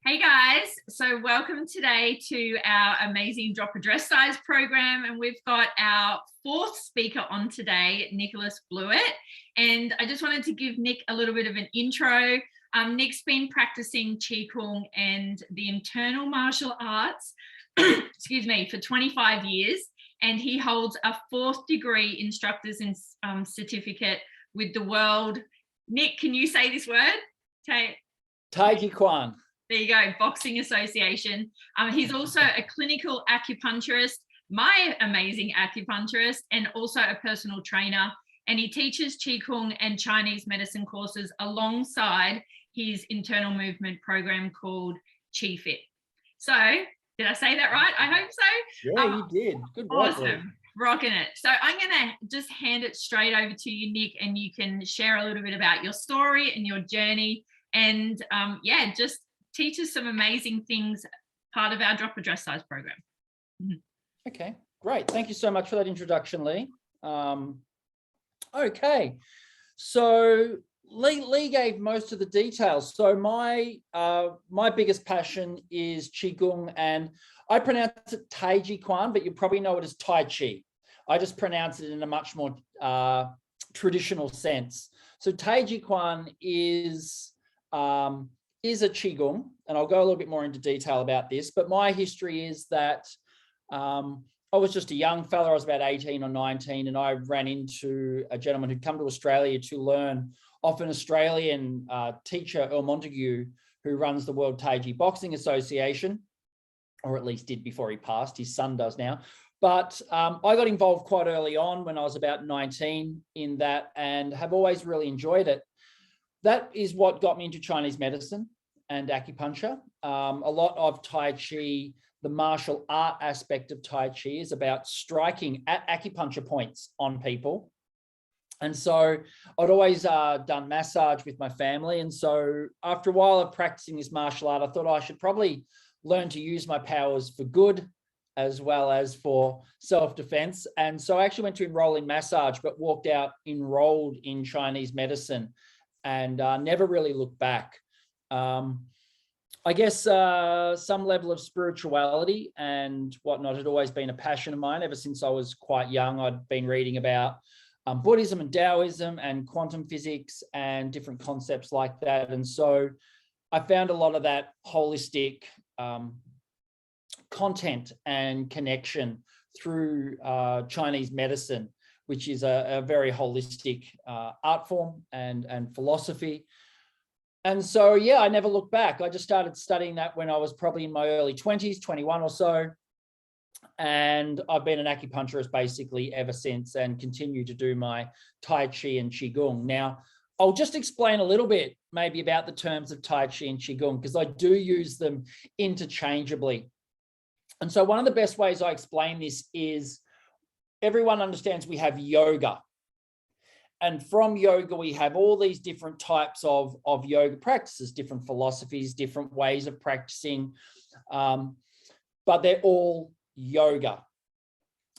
Hey guys, so welcome today to our amazing Drop a Dress Size program, and we've got our fourth speaker on today, Nicholas Blewett. And I just wanted to give Nick a little bit of an intro. Nick's been practicing Qigong and the internal martial arts, excuse me, for 25 years, and he holds a fourth degree instructor's certificate with the World. Nick, can you say this word? Taijiquan. There you go, Boxing Association. He's also a clinical acupuncturist, my amazing acupuncturist, and also a personal trainer. And he teaches Qigong and Chinese medicine courses alongside his internal movement program called QiFit. So, did I say that right? I hope so. Yeah, you did. Good work. Awesome. Rocking it. So I'm going to just hand it straight over to you, Nick, and you can share a little bit about your story and your journey. And yeah, just teach us some amazing things, part of our Drop a Dress Size program. Okay, great. Thank you so much for that introduction, Lee. Okay, so Lee gave most of the details. So my biggest passion is Qigong, and I pronounce it Taijiquan, but you probably know it as Tai Chi. I just pronounce it in a much more traditional sense. So Taijiquan is a Qigong, and I'll go a little bit more into detail about this, but my history is that I was just a young fella. I was about 18 or 19, and I ran into a gentleman who'd come to Australia to learn off an Australian teacher, Earl Montague, who runs the World Taijiquan Boxing Association, or at least did before he passed. His son does now. But I got involved quite early on when I was about 19 in that, and have always really enjoyed it. That is what got me into Chinese medicine and acupuncture. A lot of Tai Chi, the martial art aspect of Tai Chi, is about striking at acupuncture points on people. And so I'd always done massage with my family. And so after a while of practicing this martial art, I thought I should probably learn to use my powers for good as well as for self-defense. And so I actually went to enroll in massage, but walked out enrolled in Chinese medicine, and never really looked back. I guess some level of spirituality and whatnot had always been a passion of mine. Ever since I was quite young, I'd been reading about Buddhism and Taoism and quantum physics and different concepts like that. And so I found a lot of that holistic content and connection through Chinese medicine, which is a very holistic art form and philosophy. And so, yeah, I never looked back. I just started studying that when I was probably in my early 20s, 21 or so. And I've been an acupuncturist basically ever since, and continue to do my Tai Chi and Qigong. Now, I'll just explain a little bit maybe about the terms of Tai Chi and Qigong, because I do use them interchangeably. And so one of the best ways I explain this is, everyone understands we have yoga. And from yoga, we have all these different types of yoga practices, different philosophies, different ways of practicing, but they're all yoga.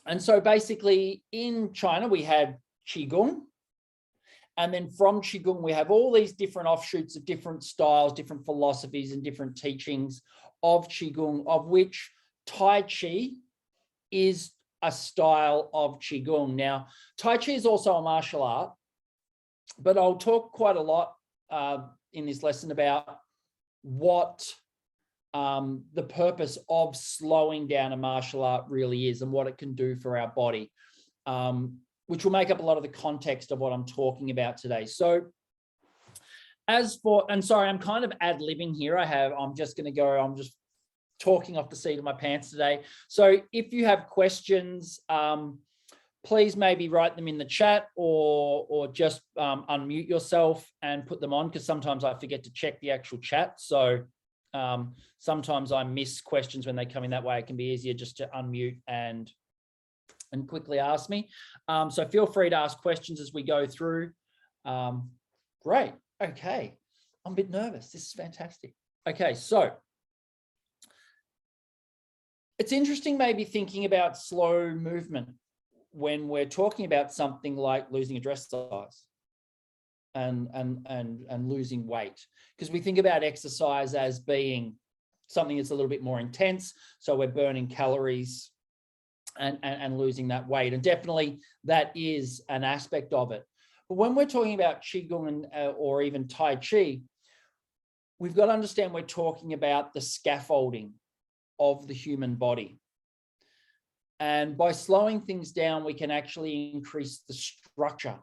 And so basically in China, we had Qigong. And then from Qigong, we have all these different offshoots of different styles, different philosophies, and different teachings of Qigong, of which Tai Chi is a style of Qigong. Now, Tai Chi is also a martial art, but I'll talk quite a lot in this lesson about what the purpose of slowing down a martial art really is and what it can do for our body, which will make up a lot of the context of what I'm talking about today. So as for, and sorry, I'm kind of ad-libbing here. I'm just talking off the seat of my pants today. So if you have questions, please maybe write them in the chat, or just unmute yourself and put them on, because sometimes I forget to check the actual chat. So sometimes I miss questions when they come in that way. It can be easier just to unmute and quickly ask me. So feel free to ask questions as we go through. Great. Okay. I'm a bit nervous. This is fantastic. Okay. So it's interesting maybe thinking about slow movement when we're talking about something like losing a dress size and losing weight, because we think about exercise as being something that's a little bit more intense. So we're burning calories and losing that weight. And definitely that is an aspect of it. But when we're talking about Qigong or even Tai Chi, we've got to understand we're talking about the scaffolding of the human body. And by slowing things down, we can actually increase the structure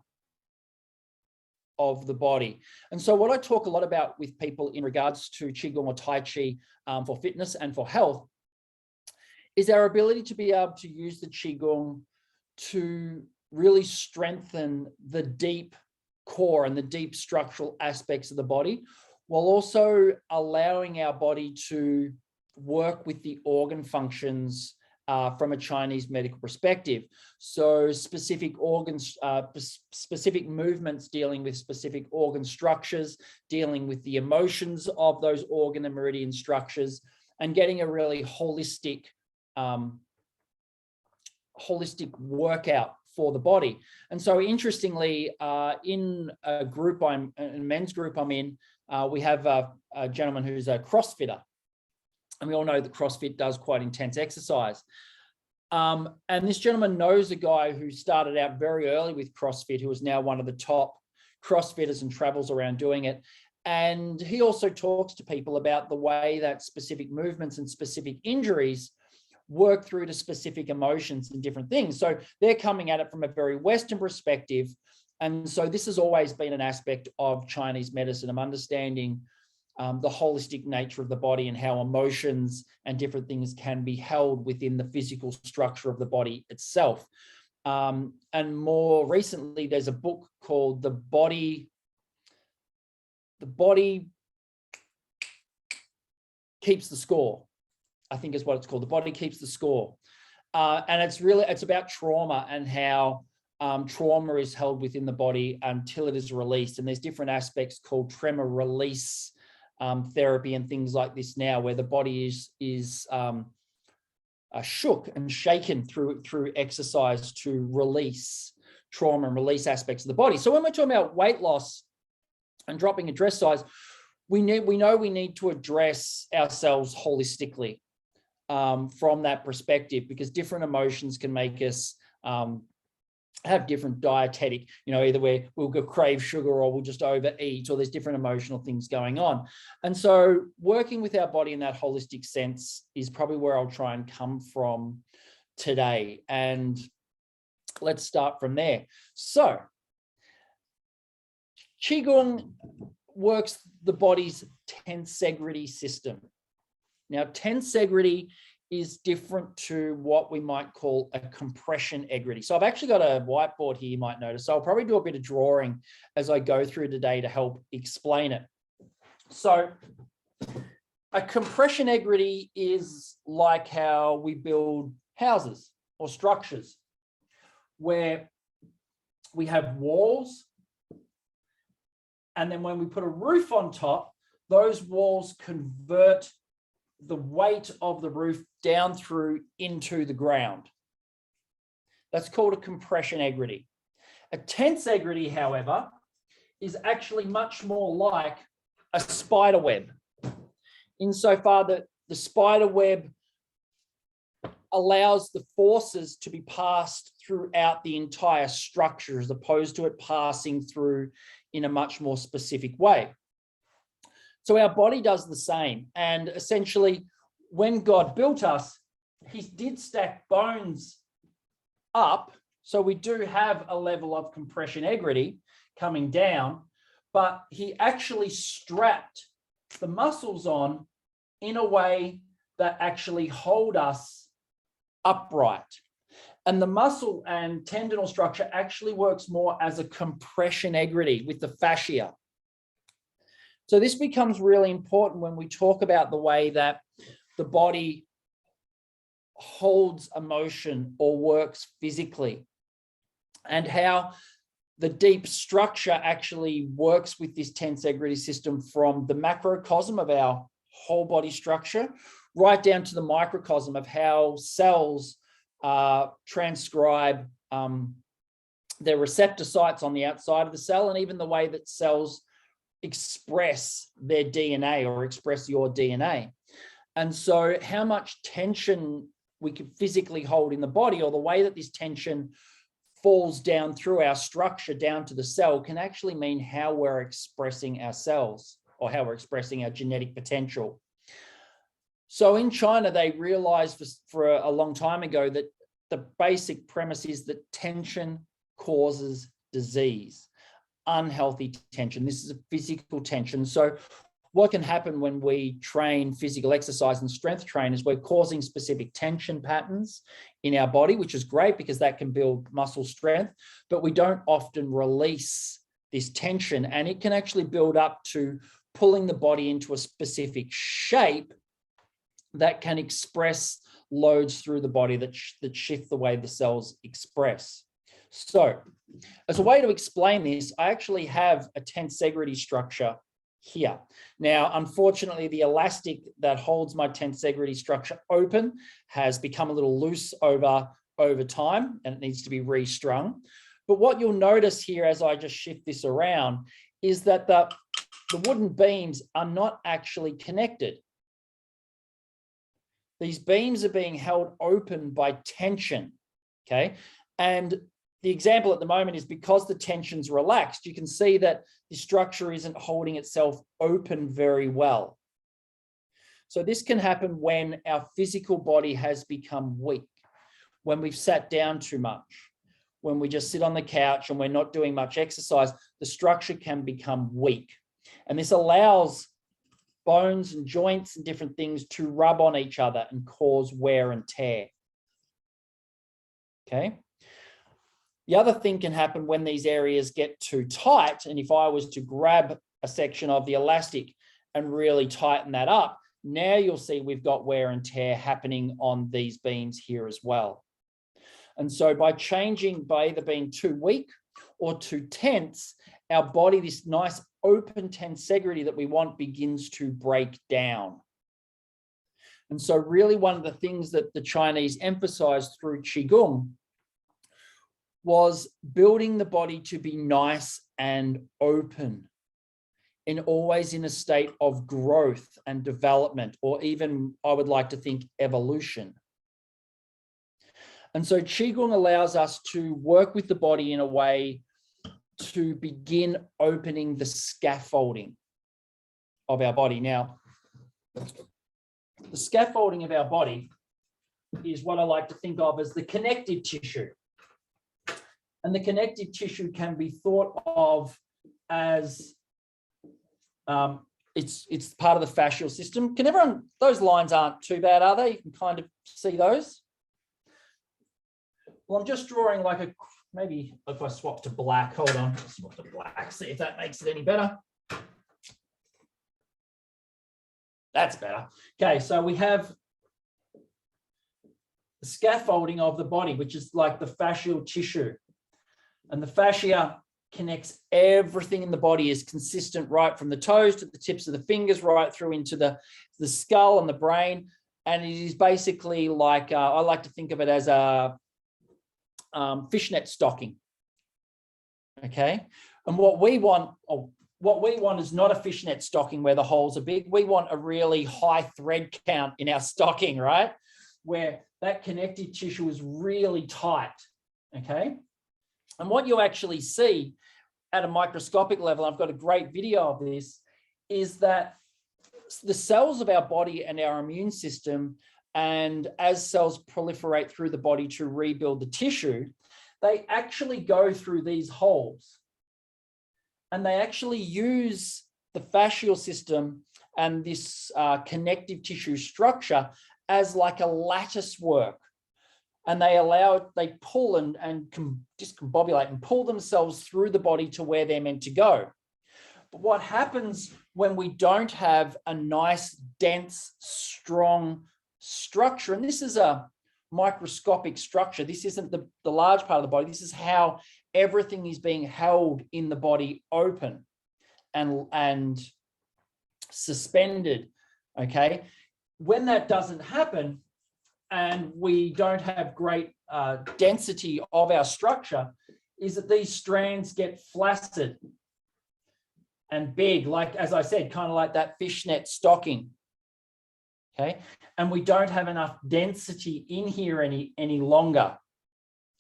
of the body. And so what I talk a lot about with people in regards to Qigong or Tai Chi for fitness and for health is our ability to be able to use the Qigong to really strengthen the deep core and the deep structural aspects of the body, while also allowing our body to work with the organ functions from a Chinese medical perspective. So specific organs, specific movements dealing with specific organ structures, dealing with the emotions of those organ and meridian structures, and getting a really holistic workout for the body. And so interestingly, in a men's group I'm in, we have a gentleman who's a CrossFitter. And we all know that CrossFit does quite intense exercise. And this gentleman knows a guy who started out very early with CrossFit, who is now one of the top CrossFitters and travels around doing it. And he also talks to people about the way that specific movements and specific injuries work through to specific emotions and different things. So they're coming at it from a very Western perspective. And so this has always been an aspect of Chinese medicine, of understanding the holistic nature of the body and how emotions and different things can be held within the physical structure of the body itself. And more recently, there's a book called The Body Keeps the Score, I think is what it's called. The Body Keeps the Score. And it's about trauma and how trauma is held within the body until it is released. And there's different aspects called tremor release therapy and things like this now, where the body is shook and shaken through exercise to release trauma and release aspects of the body. So when we're talking about weight loss and dropping a dress size, we know we need to address ourselves holistically from that perspective, because different emotions can make us have different dietetic, either we'll go crave sugar or we'll just overeat, or there's different emotional things going on. And so working with our body in that holistic sense is probably where I'll try and come from today. And let's start from there. So Qigong works the body's tensegrity system. Now, tensegrity is different to what we might call a compression egrity. So I've actually got a whiteboard here, you might notice. So I'll probably do a bit of drawing as I go through today to help explain it. So a compression egrity is like how we build houses or structures, where we have walls, and then when we put a roof on top, those walls convert the weight of the roof down through into the ground. That's called a compression egrity. A tensegrity, however, is actually much more like a spider web, insofar that the spider web allows the forces to be passed throughout the entire structure, as opposed to it passing through in a much more specific way. So our body does the same. And essentially, when God built us, he did stack bones up. So we do have a level of compression egrity coming down, but he actually strapped the muscles on in a way that actually hold us upright. And the muscle and tendinal structure actually works more as a compression egrity with the fascia. So this becomes really important when we talk about the way that the body holds emotion or works physically, and how the deep structure actually works with this tensegrity system from the macrocosm of our whole body structure right down to the microcosm of how cells transcribe their receptor sites on the outside of the cell, and even the way that cells express their DNA or express your DNA. And so how much tension we can physically hold in the body, or the way that this tension falls down through our structure down to the cell, can actually mean how we're expressing our cells, or how we're expressing our genetic potential. So in China, they realized for a long time ago that the basic premise is that tension causes disease, unhealthy tension. This is a physical tension. So what can happen when we train physical exercise and strength train is we're causing specific tension patterns in our body, which is great because that can build muscle strength, but we don't often release this tension, and it can actually build up to pulling the body into a specific shape that can express loads through the body that shift the way the cells express. So as a way to explain this, I actually have a tensegrity structure here. Now, unfortunately, the elastic that holds my tensegrity structure open has become a little loose over time, and it needs to be restrung. But what you'll notice here as I just shift this around is that the wooden beams are not actually connected. These beams are being held open by tension, okay? And the example at the moment is because the tension's relaxed, you can see that the structure isn't holding itself open very well. So this can happen when our physical body has become weak, when we've sat down too much, when we just sit on the couch and we're not doing much exercise, the structure can become weak. And this allows bones and joints and different things to rub on each other and cause wear and tear. Okay. The other thing can happen when these areas get too tight. And if I was to grab a section of the elastic and really tighten that up, now you'll see we've got wear and tear happening on these beams here as well. And so by either being too weak or too tense, our body, this nice open tensegrity that we want, begins to break down. And so really one of the things that the Chinese emphasized through Qigong was building the body to be nice and open, and always in a state of growth and development, or even I would like to think evolution. And so Qigong allows us to work with the body in a way to begin opening the scaffolding of our body. Now, the scaffolding of our body is what I like to think of as the connective tissue. And the connective tissue can be thought of as it's part of the fascial system. Can everyone, those lines aren't too bad, are they? You can kind of see those. Well, I'm just drawing like a, maybe if I swap to black, hold on, swap to black, see if that makes it any better. That's better. Okay, so we have the scaffolding of the body, which is like the fascial tissue. And the fascia connects everything in the body, is consistent right from the toes to the tips of the fingers, right through into the skull and the brain. And it is basically like, I like to think of it as a fishnet stocking. Okay. And what we want is not a fishnet stocking where the holes are big. We want a really high thread count in our stocking, right? Where that connective tissue is really tight. Okay. And what you actually see at a microscopic level, I've got a great video of this, is that the cells of our body and our immune system, and as cells proliferate through the body to rebuild the tissue, they actually go through these holes. And they actually use the fascial system and this connective tissue structure as like a lattice work. And they pull and discombobulate and pull themselves through the body to where they're meant to go. But what happens when we don't have a nice, dense, strong structure, and this is a microscopic structure, this isn't the large part of the body, this is how everything is being held in the body open and suspended, okay? When that doesn't happen, and we don't have great density of our structure, is that these strands get flaccid and big, like, as I said, kind of like that fishnet stocking. okay? And we don't have enough density in here any longer,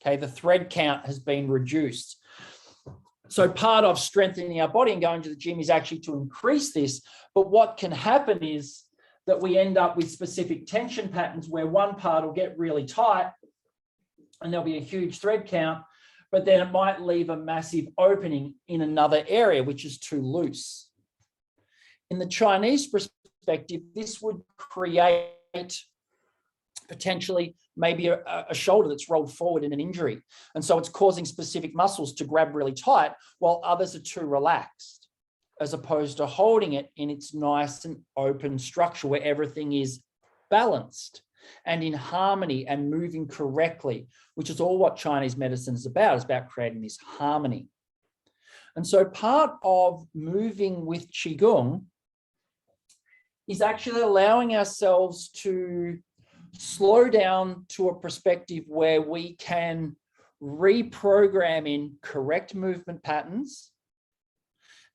okay? The thread count has been reduced. So part of strengthening our body and going to the gym is actually to increase this. But what can happen is that we end up with specific tension patterns where one part will get really tight and there'll be a huge thread count, but then it might leave a massive opening in another area, which is too loose. In the Chinese perspective, this would create potentially maybe a shoulder that's rolled forward in an injury. And so it's causing specific muscles to grab really tight while others are too relaxed, as opposed to holding it in its nice and open structure where everything is balanced and in harmony and moving correctly, which is all what Chinese medicine is about creating this harmony. And so part of moving with Qigong is actually allowing ourselves to slow down to a perspective where we can reprogram in correct movement patterns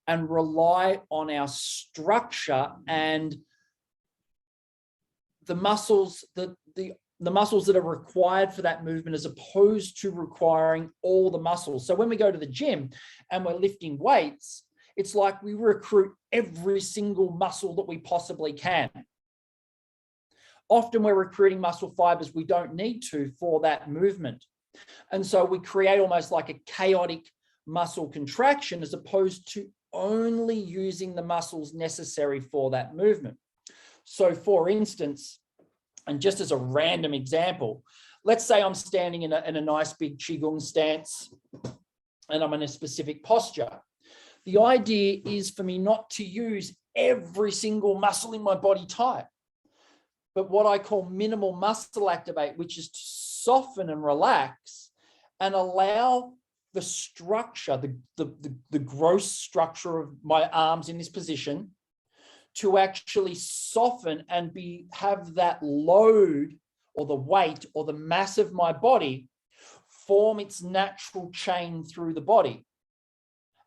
and rely on our structure and the muscles that the muscles that are required for that movement, as opposed to requiring all the muscles. So when we go to the gym and we're lifting weights, it's like we recruit every single muscle that we possibly can. Often we're recruiting muscle fibers we don't need to for that movement. And so we create almost like a chaotic muscle contraction as opposed to only using the muscles necessary for that movement. So for instance, and just as a random example, let's say I'm standing in a nice big Qigong stance and I'm in a specific posture. The idea is for me not to use every single muscle in my body tight, but what I call minimal muscle activate, which is to soften and relax and allow the structure, the gross structure of my arms in this position to actually soften and have that load or the weight or the mass of my body form its natural chain through the body.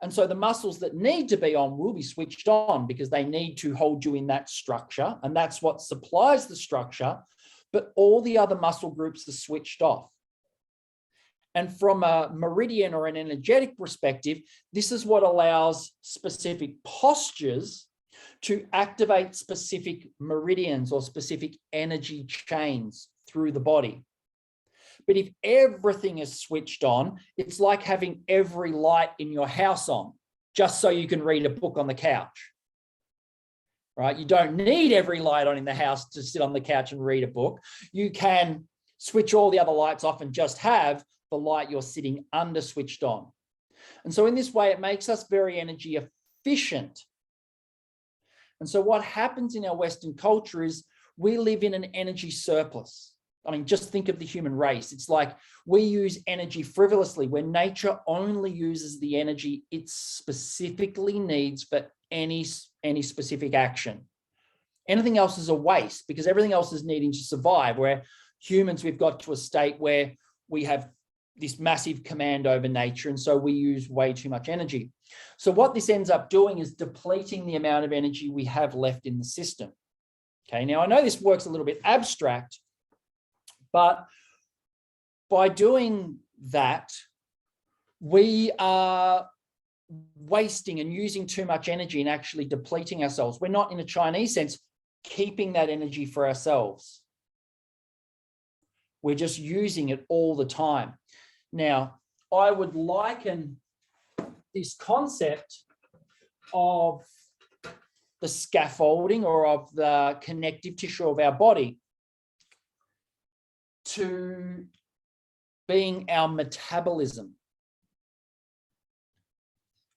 And so the muscles that need to be on will be switched on because they need to hold you in that structure. And that's what supplies the structure. But all the other muscle groups are switched off. And from a meridian or an energetic perspective, this is what allows specific postures to activate specific meridians or specific energy chains through the body. But if everything is switched on, it's like having every light in your house on, just so you can read a book on the couch, right? You don't need every light on in the house to sit on the couch and read a book. You can switch all the other lights off and just have the light you're sitting under switched on. And so in this way, it makes us very energy efficient. And so what happens in our Western culture is we live in an energy surplus. I mean, just think of the human race. It's like we use energy frivolously when nature only uses the energy it specifically needs for any specific action. Anything else is a waste because everything else is needing to survive, where humans, we've got to a state where we have this massive command over nature. And so we use way too much energy. So what this ends up doing is depleting the amount of energy we have left in the system. Okay, now I know this works a little bit abstract, but by doing that, we are wasting and using too much energy and actually depleting ourselves. We're not, in a Chinese sense, keeping that energy for ourselves. We're just using it all the time. Now, I would liken this concept of the scaffolding or of the connective tissue of our body to being our metabolism.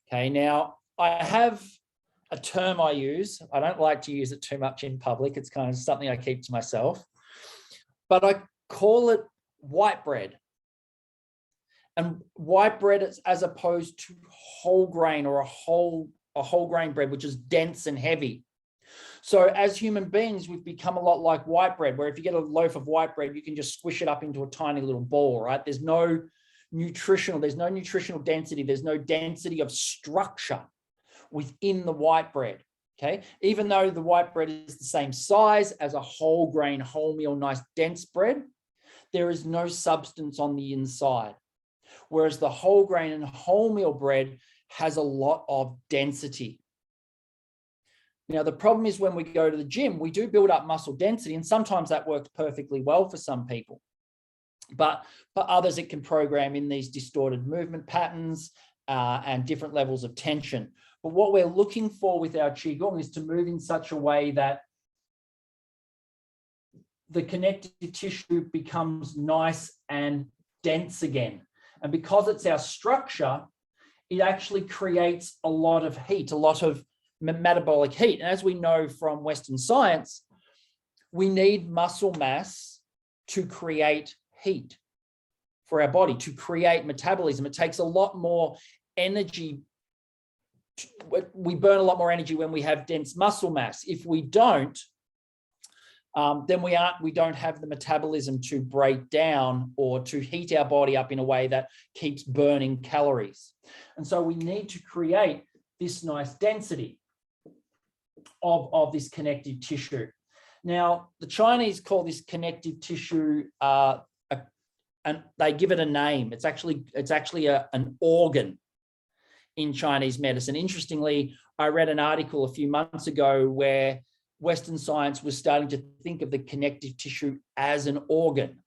Okay, now I have a term I use. I don't like to use it too much in public. It's kind of something I keep to myself, but I call it white bread. And white bread is as opposed to whole grain or a whole grain bread, which is dense and heavy. So as human beings, we've become a lot like white bread, where if you get a loaf of white bread, you can just squish it up into a tiny little ball, right? There's no nutritional density. There's no density of structure within the white bread. Okay, even though the white bread is the same size as a whole grain, wholemeal, nice dense bread, there is no substance on the inside. Whereas the whole grain and wholemeal bread has a lot of density. Now, the problem is when we go to the gym, we do build up muscle density, and sometimes that works perfectly well for some people. But for others, it can program in these distorted movement patterns and different levels of tension. But what we're looking for with our Qigong is to move in such a way that the connective tissue becomes nice and dense again. And because it's our structure, it actually creates a lot of heat, a lot of metabolic heat. And as we know from Western science, we need muscle mass to create heat for our body, to create metabolism. It takes a lot more energy. We burn a lot more energy when we have dense muscle mass. If we don't, then we don't have the metabolism to break down or to heat our body up in a way that keeps burning calories. And so we need to create this nice density of this connective tissue. Now, the Chinese call this connective tissue, and they give it a name. It's actually an organ in Chinese medicine. Interestingly, I read an article a few months ago where Western science was starting to think of the connective tissue as an organ.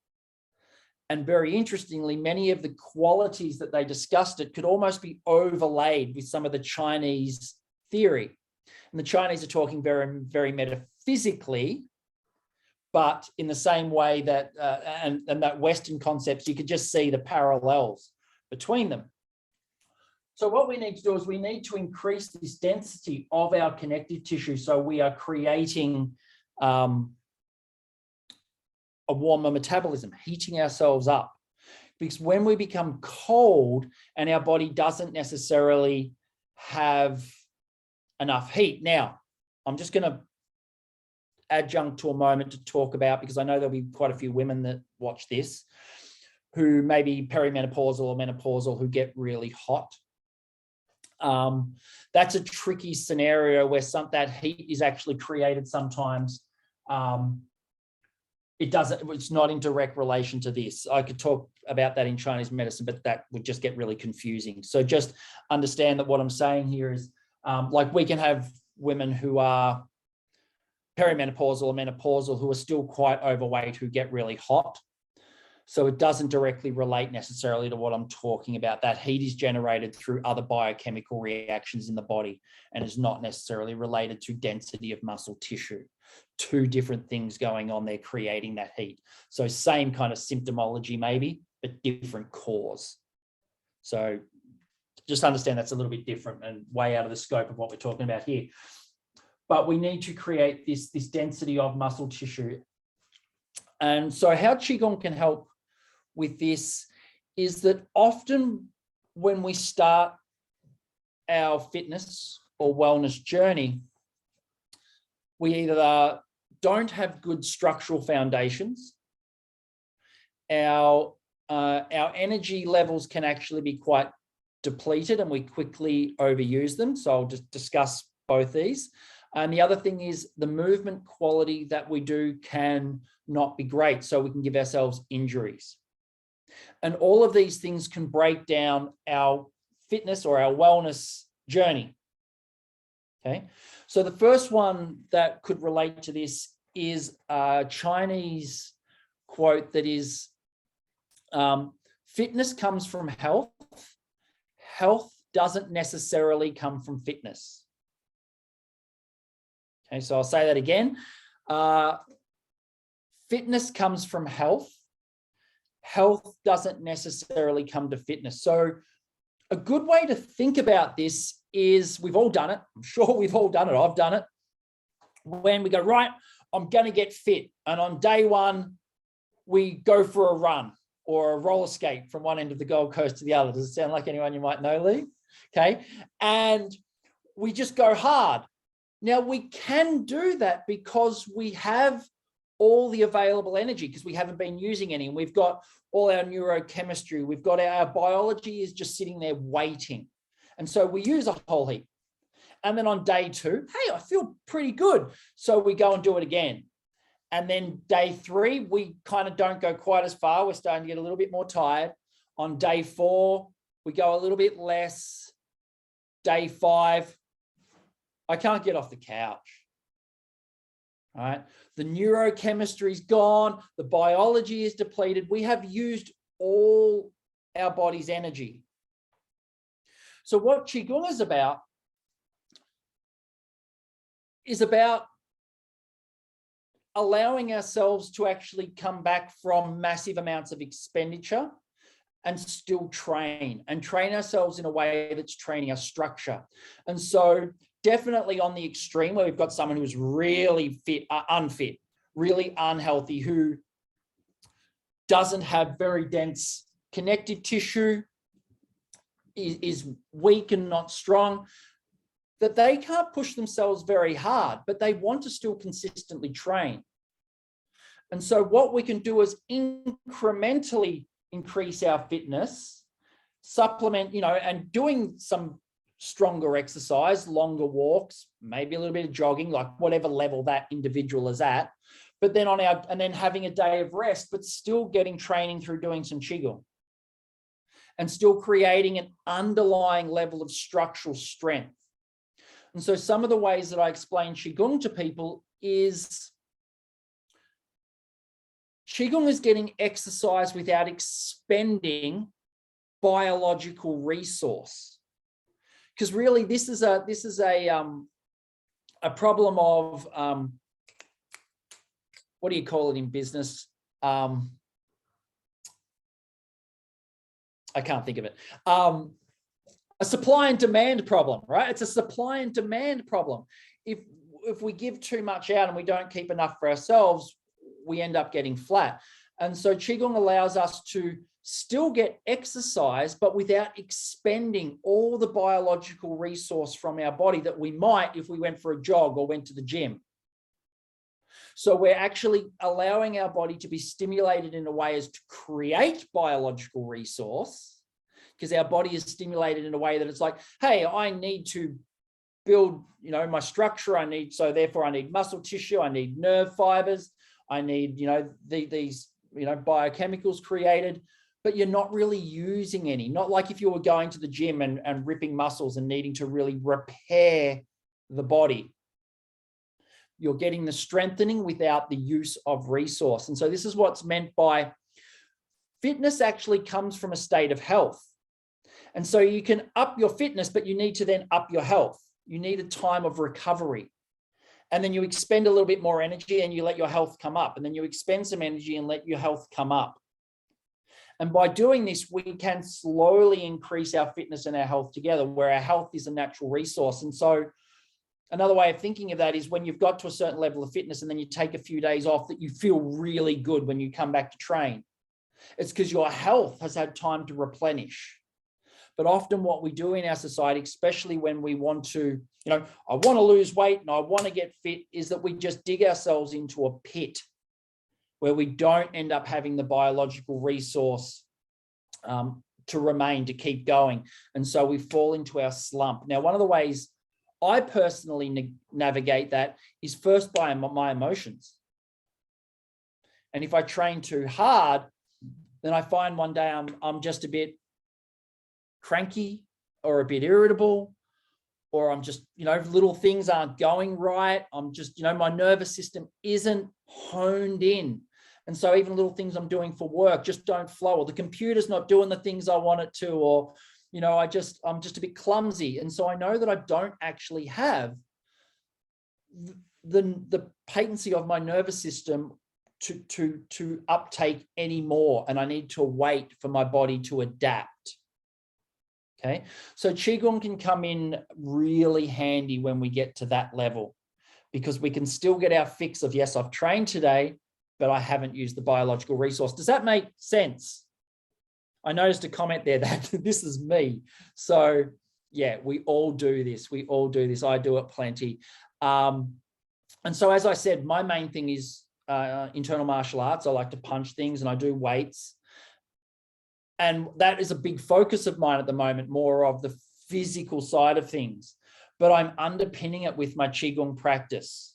And very interestingly, many of the qualities that they discussed it could almost be overlaid with some of the Chinese theory. And the Chinese are talking very, very metaphysically, but in the same way that, and that Western concepts, you could just see the parallels between them. So what we need to do is we need to increase this density of our connective tissue so we are creating a warmer metabolism, heating ourselves up. Because when we become cold and our body doesn't necessarily have enough heat. Now, I'm just going to adjunct to a moment to talk about, because I know there'll be quite a few women that watch this who may be perimenopausal or menopausal who get really hot. That's a tricky scenario where that heat is actually created sometimes. It's not in direct relation to this. I could talk about that in Chinese medicine, but that would just get really confusing. So just understand that what I'm saying here is, like, we can have women who are perimenopausal or menopausal who are still quite overweight who get really hot. So it doesn't directly relate necessarily to what I'm talking about. That heat is generated through other biochemical reactions in the body and is not necessarily related to density of muscle tissue. Two different things going on there creating that heat. So same kind of symptomology maybe, but different cause. So just understand that's a little bit different and way out of the scope of what we're talking about here. But we need to create this density of muscle tissue. And so how Qigong can help with this is that often when we start our fitness or wellness journey, we either don't have good structural foundations, our energy levels can actually be quite depleted and we quickly overuse them. So I'll just discuss both these. And the other thing is the movement quality that we do can not be great. So we can give ourselves injuries. And all of these things can break down our fitness or our wellness journey. Okay. So the first one that could relate to this is a Chinese quote that is, fitness comes from health. Health doesn't necessarily come from fitness. Okay, so I'll say that again. Fitness comes from health. Health doesn't necessarily come to fitness. So a good way to think about this is, we've all done it. I'm sure we've all done it. I've done it. When we go, right, I'm going to get fit. And on day one, we go for a run or a roller skate from one end of the Gold Coast to the other. Does it sound like anyone you might know, Lee? Okay. And we just go hard. Now, we can do that because we have all the available energy because we haven't been using any. And we've got all our neurochemistry. We've got our biology is just sitting there waiting. And so we use a whole heap. And then on day 2, hey, I feel pretty good. So we go and do it again. And then day 3, we kind of don't go quite as far. We're starting to get a little bit more tired. On day 4, we go a little bit less. Day 5, I can't get off the couch. All right. The neurochemistry is gone. The biology is depleted. We have used all our body's energy. So what Qigong is about allowing ourselves to actually come back from massive amounts of expenditure and still train ourselves in a way that's training our structure. And so definitely on the extreme where we've got someone who's really unfit, really unhealthy, who doesn't have very dense connective tissue, is weak and not strong, that they can't push themselves very hard, but they want to still consistently train. And so what we can do is incrementally increase our fitness, supplement, and doing some stronger exercise, longer walks, maybe a little bit of jogging, like whatever level that individual is at, but then and then having a day of rest, but still getting training through doing some Qigong and still creating an underlying level of structural strength. And so some of the ways that I explain Qigong to people is Qigong is getting exercise without expending biological resource. Because really this is a problem of, what do you call it in business? I can't think of it. A supply and demand problem, right? It's a supply and demand problem. If we give too much out and we don't keep enough for ourselves, we end up getting flat. And so Qigong allows us to still get exercise, but without expending all the biological resource from our body that we might if we went for a jog or went to the gym. So we're actually allowing our body to be stimulated in a way as to create biological resource, because our body is stimulated in a way that it's like, hey, I need to build, my structure. So therefore I need muscle tissue. I need nerve fibers. I need, these, biochemicals created, but you're not really using any. Not like if you were going to the gym and ripping muscles and needing to really repair the body. You're getting the strengthening without the use of resource. And so this is what's meant by fitness actually comes from a state of health. And so you can up your fitness, but you need to then up your health. You need a time of recovery. And then you expend a little bit more energy and you let your health come up. And then you expend some energy and let your health come up. And by doing this, we can slowly increase our fitness and our health together, where our health is a natural resource. And so another way of thinking of that is when you've got to a certain level of fitness and then you take a few days off, that you feel really good when you come back to train. It's because your health has had time to replenish. But often what we do in our society, especially when we want to, I want to lose weight and I want to get fit, is that we just dig ourselves into a pit where we don't end up having the biological resource to remain, to keep going. And so we fall into our slump. Now, one of the ways I personally navigate that is first by my emotions. And if I train too hard, then I find one day I'm just a bit cranky or a bit irritable, or I'm just, little things aren't going right. I'm just, my nervous system isn't honed in. And so even little things I'm doing for work just don't flow, or the computer's not doing the things I want it to, or, I'm just a bit clumsy. And so I know that I don't actually have the patency of my nervous system to uptake anymore. And I need to wait for my body to adapt. Okay, so Qigong can come in really handy when we get to that level, because we can still get our fix of, yes, I've trained today, but I haven't used the biological resource. Does that make sense? I noticed a comment there that this is me. So yeah, we all do this. We all do this. I do it plenty. And so, as I said, my main thing is internal martial arts. I like to punch things and I do weights. And that is a big focus of mine at the moment, more of the physical side of things. but I'm underpinning it with my Qigong practice.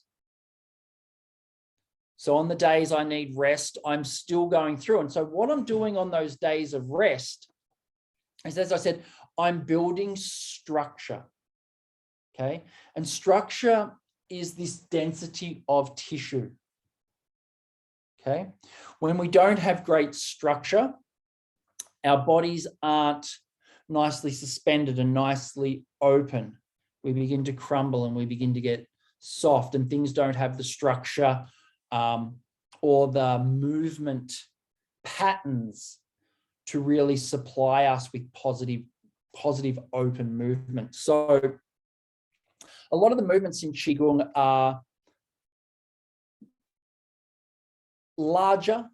So on the days I need rest, I'm still going through. And so what I'm doing on those days of rest is, as I said, I'm building structure. Okay. And structure is this density of tissue. Okay. When we don't have great structure, our bodies aren't nicely suspended and nicely open. We begin to crumble and we begin to get soft, and things don't have the structure or the movement patterns to really supply us with positive open movement. So a lot of the movements in Qigong are larger.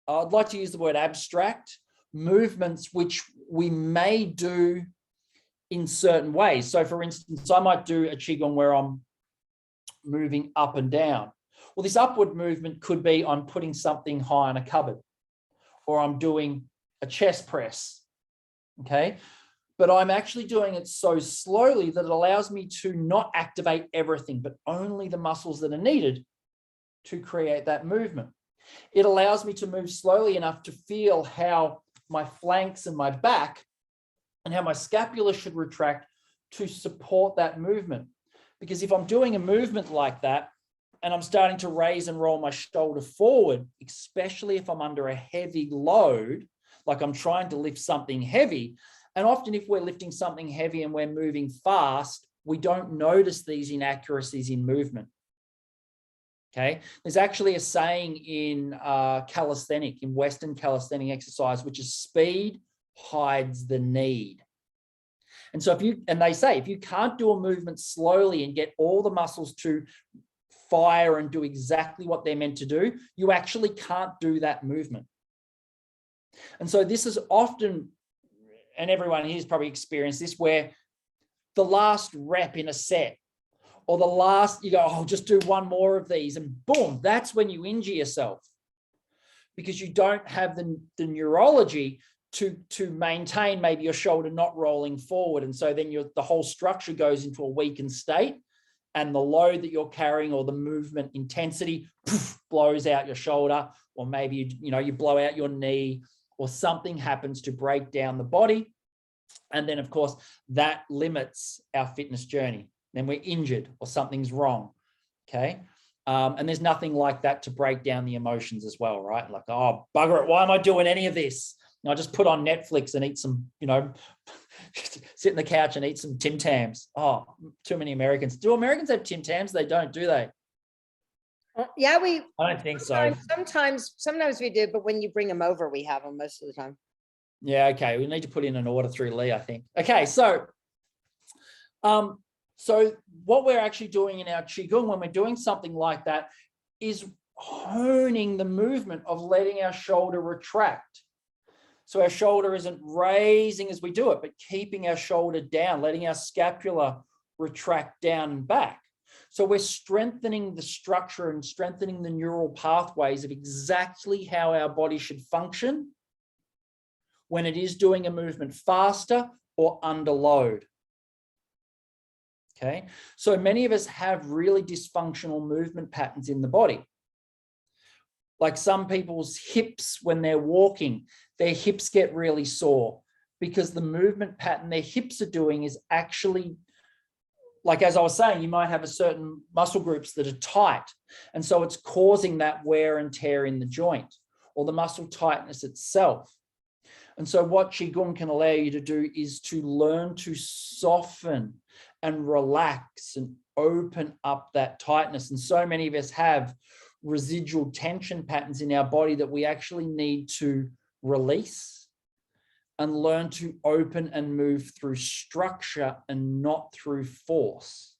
I'd like to use the word abstract movements, which we may do in certain ways. So for instance, I might do a Qigong where I'm moving up and down. Well, this upward movement could be I'm putting something high on a cupboard, or I'm doing a chest press, okay? But I'm actually doing it so slowly that it allows me to not activate everything, but only the muscles that are needed to create that movement. It allows me to move slowly enough to feel how my flanks and my back and how my scapula should retract to support that movement. Because if I'm doing a movement like that and I'm starting to raise and roll my shoulder forward, especially if I'm under a heavy load, like I'm trying to lift something heavy, and often if we're lifting something heavy and we're moving fast, we don't notice these inaccuracies in movement. Okay, there's actually a saying in in Western calisthenic exercise, which is speed hides the need. And so they say, if you can't do a movement slowly and get all the muscles to fire and do exactly what they're meant to do, you actually can't do that movement. And so this is often, and everyone here's probably experienced this, where the last rep in a set, or the last, you go, oh, I'll just do one more of these, and boom, that's when you injure yourself, because you don't have the neurology to maintain maybe your shoulder not rolling forward. And so then the whole structure goes into a weakened state, and the load that you're carrying or the movement intensity blows out your shoulder, or maybe you blow out your knee, or something happens to break down the body. And then of course that limits our fitness journey. Then we're injured or something's wrong. Okay. And there's nothing like that to break down the emotions as well, right? Like, oh, bugger it, why am I doing any of this? I just put on Netflix and eat some, sit on the couch and eat some Tim Tams. Oh, too many Americans. Do Americans have Tim Tams? They don't, do they? Yeah, I don't think so. Sometimes we do, but when you bring them over, we have them most of the time. Yeah, okay. We need to put in an order through Lee, I think. Okay, so what we're actually doing in our Qigong when we're doing something like that is honing the movement of letting our shoulder retract. So our shoulder isn't raising as we do it, but keeping our shoulder down, letting our scapula retract down and back. So we're strengthening the structure and strengthening the neural pathways of exactly how our body should function when it is doing a movement faster or under load. Okay, so many of us have really dysfunctional movement patterns in the body. Like some people's hips, when they're walking, their hips get really sore because the movement pattern their hips are doing is actually, like as I was saying, you might have a certain muscle groups that are tight. And so it's causing that wear and tear in the joint or the muscle tightness itself. And so what Qigong can allow you to do is to learn to soften and relax and open up that tightness. And so many of us have residual tension patterns in our body that we actually need to release and learn to open and move through structure and not through force.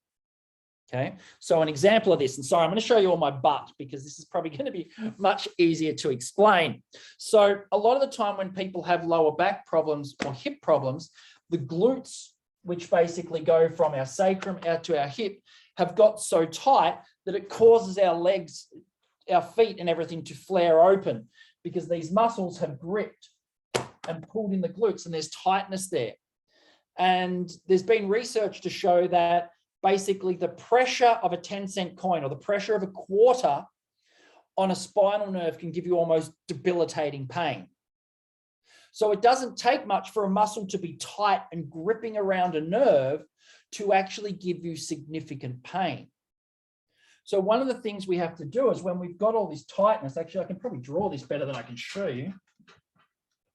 Okay, so an example of this, and sorry, I'm going to show you on my butt because this is probably going to be much easier to explain. So a lot of the time when people have lower back problems or hip problems, the glutes, which basically go from our sacrum out to our hip, have got so tight that it causes our legs, our feet and everything to flare open because these muscles have gripped and pulled in the glutes and there's tightness there. And there's been research to show that basically the pressure of a 10-cent coin or the pressure of a quarter on a spinal nerve can give you almost debilitating pain. So it doesn't take much for a muscle to be tight and gripping around a nerve to actually give you significant pain. So one of the things we have to do is when we've got all this tightness, actually I can probably draw this better than I can show you.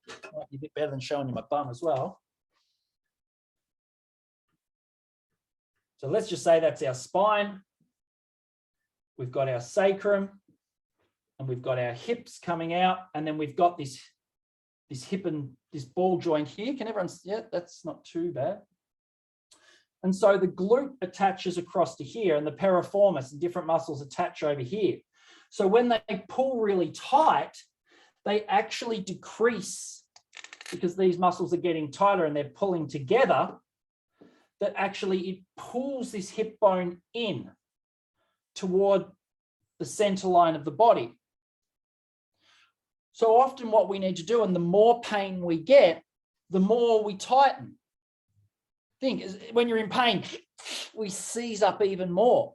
Might be a bit better than showing you my bum as well. So let's just say that's our spine. We've got our sacrum and we've got our hips coming out, and then we've got this hip and this ball joint here. Can everyone see? Yeah, that's not too bad. And so the glute attaches across to here, and the piriformis and different muscles attach over here. So when they pull really tight, they actually decrease because these muscles are getting tighter and they're pulling together, that actually it pulls this hip bone in toward the center line of the body. So often what we need to do, and the more pain we get, the more we tighten. Think is when you're in pain, we seize up even more.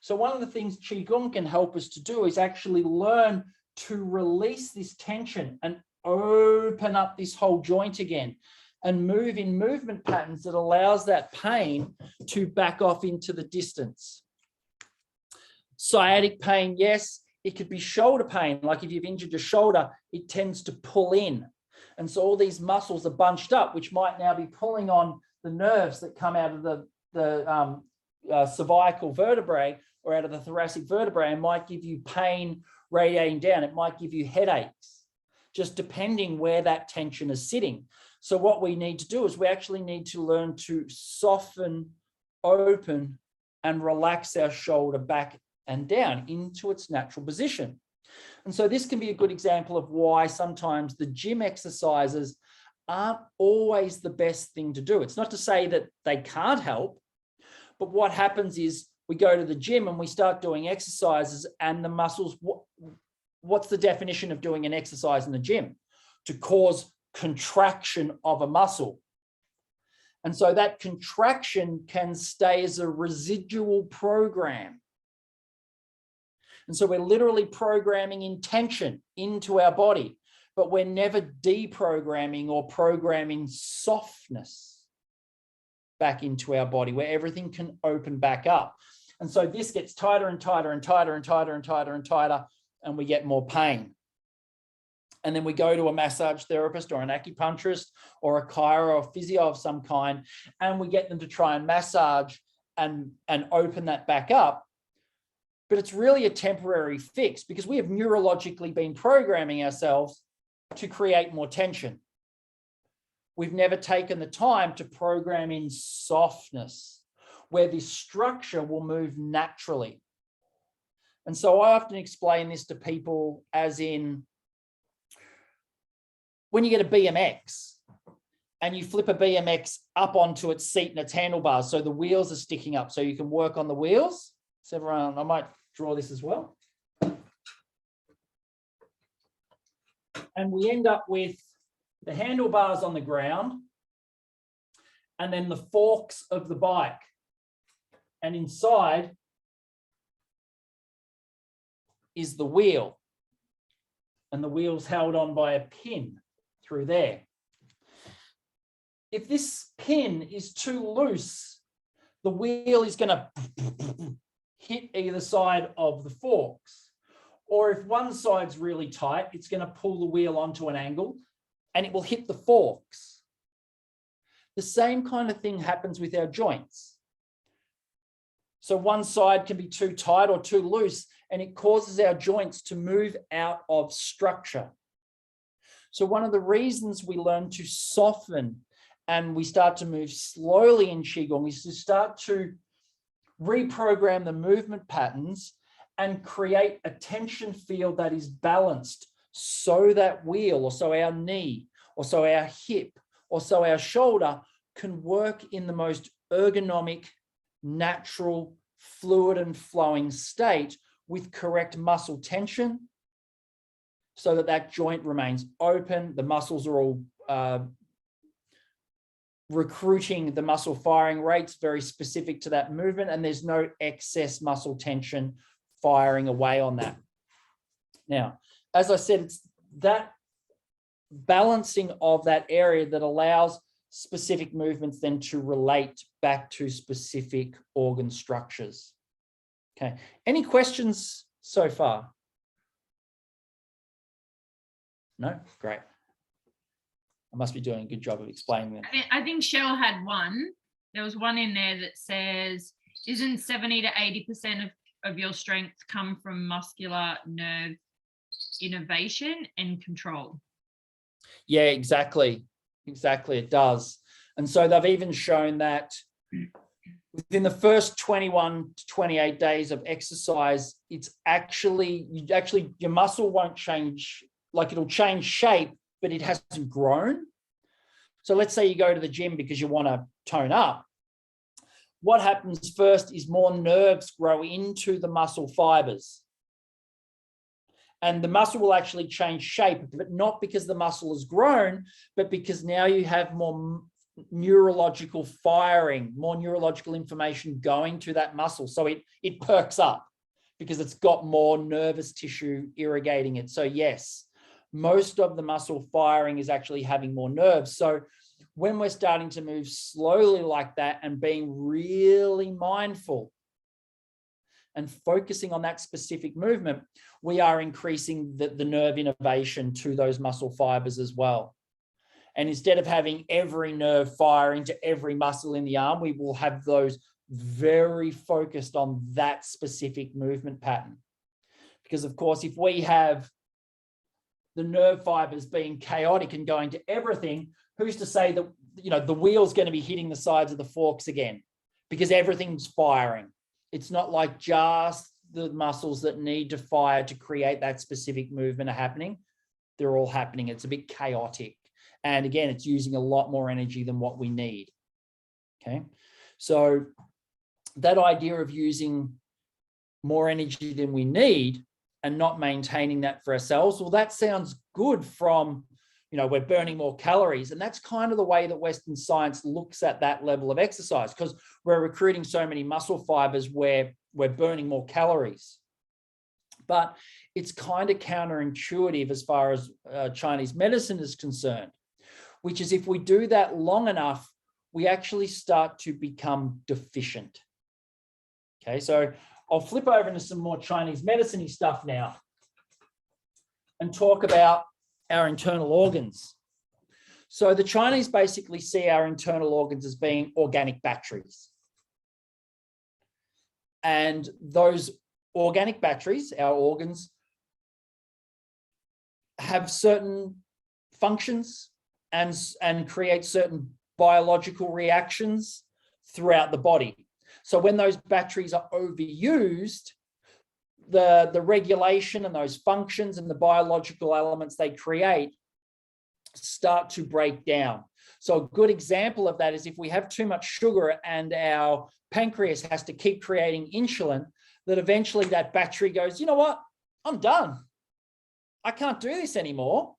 So one of the things Qigong can help us to do is actually learn to release this tension and open up this whole joint again and move in movement patterns that allows that pain to back off into the distance. Sciatic pain, yes. It could be shoulder pain, like if you've injured your shoulder, it tends to pull in. And so all these muscles are bunched up, which might now be pulling on the nerves that come out of the cervical vertebrae or out of the thoracic vertebrae, and might give you pain radiating down. It might give you headaches, just depending where that tension is sitting. So what we need to do is we actually need to learn to soften, open, and relax our shoulder back and down into its natural position. And so this can be a good example of why sometimes the gym exercises aren't always the best thing to do. It's not to say that they can't help, but what happens is we go to the gym and we start doing exercises, and the muscles, what's the definition of doing an exercise in the gym? To cause contraction of a muscle. And so that contraction can stay as a residual program. And so we're literally programming intention into our body, but we're never deprogramming or programming softness back into our body where everything can open back up. And so this gets tighter and tighter and tighter and tighter and tighter and tighter, and we get more pain. And then we go to a massage therapist or an acupuncturist or a chiro or physio of some kind, and we get them to try and massage and open that back up. But it's really a temporary fix because we have neurologically been programming ourselves to create more tension. We've never taken the time to program in softness, where this structure will move naturally. And so I often explain this to people as in, when you get a BMX and you flip a BMX up onto its seat and its handlebars, so the wheels are sticking up so you can work on the wheels. So everyone, I might draw this as well. And we end up with the handlebars on the ground and then the forks of the bike. And inside is the wheel. And the wheel's held on by a pin through there. If this pin is too loose, the wheel is going to hit either side of the forks. Or if one side's really tight, it's going to pull the wheel onto an angle and it will hit the forks. The same kind of thing happens with our joints. So one side can be too tight or too loose, and it causes our joints to move out of structure. So one of the reasons we learn to soften and we start to move slowly in Qigong is to start to reprogram the movement patterns and create a tension field that is balanced, so that wheel, or so our knee, or so our hip, or so our shoulder can work in the most ergonomic, natural, fluid and flowing state with correct muscle tension, so that that joint remains open, the muscles are all recruiting the muscle firing rates very specific to that movement, and there's no excess muscle tension firing away on that. Now, as I said, it's that balancing of that area that allows specific movements then to relate back to specific organ structures. Okay, any questions so far? No? Great. I must be doing a good job of explaining them. I think Cheryl had one. There was one in there that says, isn't 70 to 80% of your strength come from muscular nerve innervation and control? Yeah, exactly. Exactly, it does. And so they've even shown that within the first 21 to 28 days of exercise, it's actually your muscle won't change, like it'll change shape, but it hasn't grown. So let's say you go to the gym because you want to tone up. What happens first is more nerves grow into the muscle fibers. And the muscle will actually change shape, but not because the muscle has grown, but because now you have more neurological firing, more neurological information going to that muscle. So it perks up because it's got more nervous tissue irrigating it. So yes, most of the muscle firing is actually having more nerves. So when we're starting to move slowly like that and being really mindful and focusing on that specific movement, we are increasing the nerve innervation to those muscle fibers as well. And instead of having every nerve firing to every muscle in the arm, we will have those very focused on that specific movement pattern. Because of course, if we have the nerve fibers being chaotic and going to everything, who's to say that, you know, the wheel's going to be hitting the sides of the forks again? Because everything's firing. It's not like just the muscles that need to fire to create that specific movement are happening. They're all happening. It's a bit chaotic. And again, it's using a lot more energy than what we need. Okay. So that idea of using more energy than we need and not maintaining that for ourselves, well, that sounds good from, you know, we're burning more calories. And that's kind of the way that Western science looks at that level of exercise, because we're recruiting so many muscle fibers where we're burning more calories. But it's kind of counterintuitive as far as Chinese medicine is concerned, which is if we do that long enough, we actually start to become deficient. Okay, so I'll flip over into some more Chinese medicine-y stuff now and talk about our internal organs. So the Chinese basically see our internal organs as being organic batteries. And those organic batteries, our organs, have certain functions and create certain biological reactions throughout the body. So when those batteries are overused, the regulation and those functions and the biological elements they create start to break down. So a good example of that is if we have too much sugar and our pancreas has to keep creating insulin, that eventually that battery goes, you know what, I'm done. I can't do this anymore.